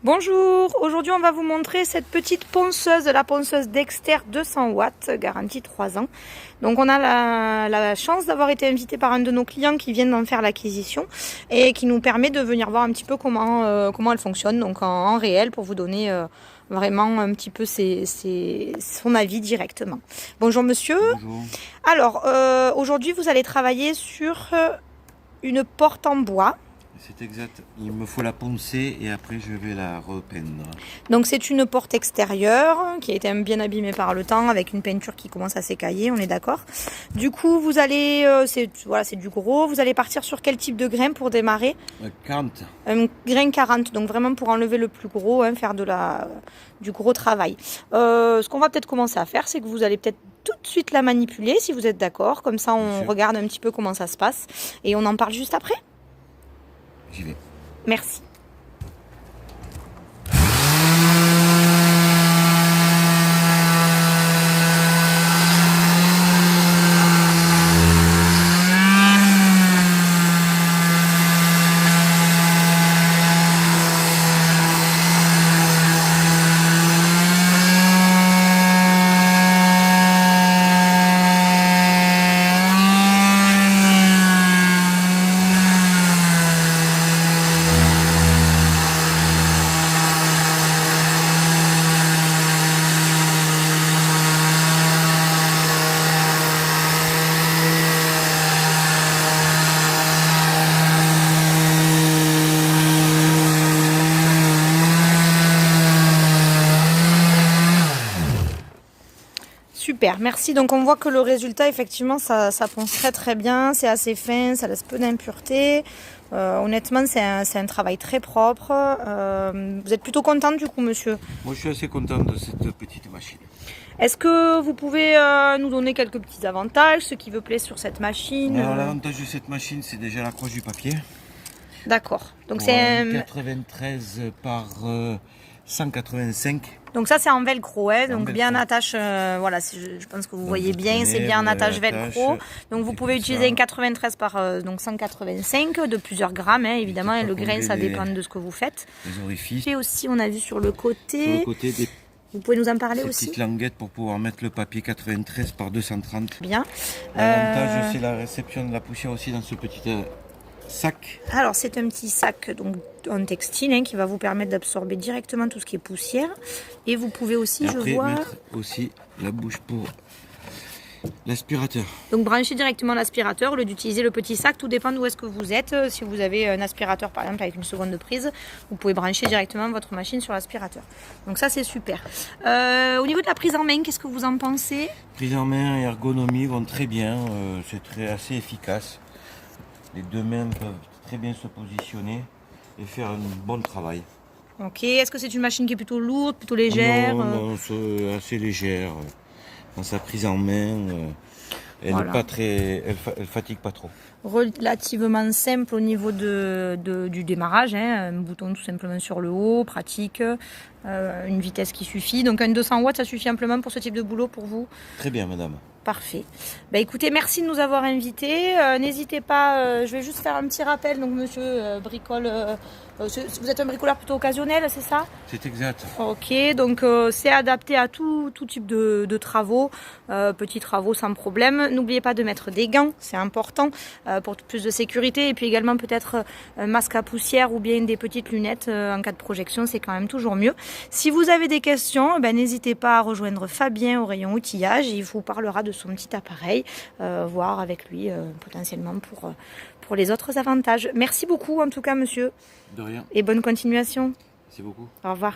Bonjour, aujourd'hui on va vous montrer cette petite ponceuse, la ponceuse Dexter 200 watts, garantie 3 ans. Donc on a la chance d'avoir été invité par un de nos clients qui vient d'en faire l'acquisition et qui nous permet de venir voir un petit peu comment elle fonctionne, donc en réel pour vous donner vraiment un petit peu son avis directement. Bonjour monsieur. Bonjour. Alors aujourd'hui vous allez travailler sur une porte en bois. C'est exact. Il me faut la poncer et après je vais la repeindre. Donc c'est une porte extérieure qui a été bien abîmée par le temps avec une peinture qui commence à s'écailler, on est d'accord. Du coup vous allez, c'est du gros, vous allez partir sur quel type de grain pour démarrer? 40. Un grain 40, donc vraiment pour enlever le plus gros, faire du gros travail. Ce qu'on va peut-être commencer à faire, c'est que vous allez peut-être tout de suite la manipuler si vous êtes d'accord. Comme ça on regarde un petit peu comment ça se passe et on en parle juste après. J'y vais. Merci. Super, merci. Donc on voit que le résultat, effectivement, ça ponce très bien, c'est assez fin, ça laisse peu d'impuretés. Honnêtement, c'est un travail très propre. Vous êtes plutôt contente du coup, monsieur? Moi je suis assez content de cette petite machine. Est-ce que vous pouvez nous donner quelques petits avantages, ce qui vous plaît sur cette machine? Alors l'avantage de cette machine, c'est déjà l'accroche du papier. D'accord. Donc Bon, c'est un 93 par 185. Donc ça c'est en velcro, donc velcro. bien en attache, voilà, je pense que vous voyez bien, c'est bien en attache velcro. Donc vous pouvez utiliser une 93 par donc 185 de plusieurs grammes, évidemment, et le grain ça dépend de ce que vous faites. Les orifices. Et aussi on a vu sur le côté, Des vous pouvez nous en parler aussi? petites languettes pour pouvoir mettre le papier 93 par 230. Bien. L'avantage c'est la réception de la poussière aussi dans ce petit sac. Alors c'est un petit sac donc en textile qui va vous permettre d'absorber directement tout ce qui est poussière. Et vous pouvez aussi, Après, je vois, mettre aussi la bouche pour l'aspirateur. donc brancher directement l'aspirateur au lieu d'utiliser le petit sac, tout dépend d'où est-ce que vous êtes. Si vous avez un aspirateur par exemple avec une seconde de prise, vous pouvez brancher directement votre machine sur l'aspirateur. Donc ça c'est super. Au niveau de la prise en main, qu'est-ce que vous en pensez? Prise en main et ergonomie vont très bien, c'est assez efficace. Les deux mains peuvent très bien se positionner et faire un bon travail. Ok, est-ce que c'est une machine qui est plutôt lourde, plutôt légère? Non, c'est assez légère. Dans sa prise en main, elle Voilà. n'est pas très, elle fatigue pas trop. Relativement simple au niveau du démarrage, un bouton tout simplement sur le haut, pratique, une vitesse qui suffit. Donc un 200 watts, ça suffit amplement pour ce type de boulot pour vous? Très bien, madame. Parfait. Bah, écoutez, merci de nous avoir invités. N'hésitez pas, je vais juste faire un petit rappel. Donc monsieur bricole, vous êtes un bricoleur plutôt occasionnel, c'est ça? C'est exact. Ok, donc c'est adapté à tout type de travaux, petits travaux sans problème. N'oubliez pas de mettre des gants, c'est important pour plus de sécurité. Et puis également peut-être un masque à poussière ou bien des petites lunettes en cas de projection, c'est quand même toujours mieux. Si vous avez des questions, n'hésitez pas à rejoindre Fabien au rayon outillage. Il vous parlera de son petit appareil, voir avec lui potentiellement pour les autres avantages. Merci beaucoup en tout cas monsieur. De rien. Et bonne continuation. Merci beaucoup. Au revoir.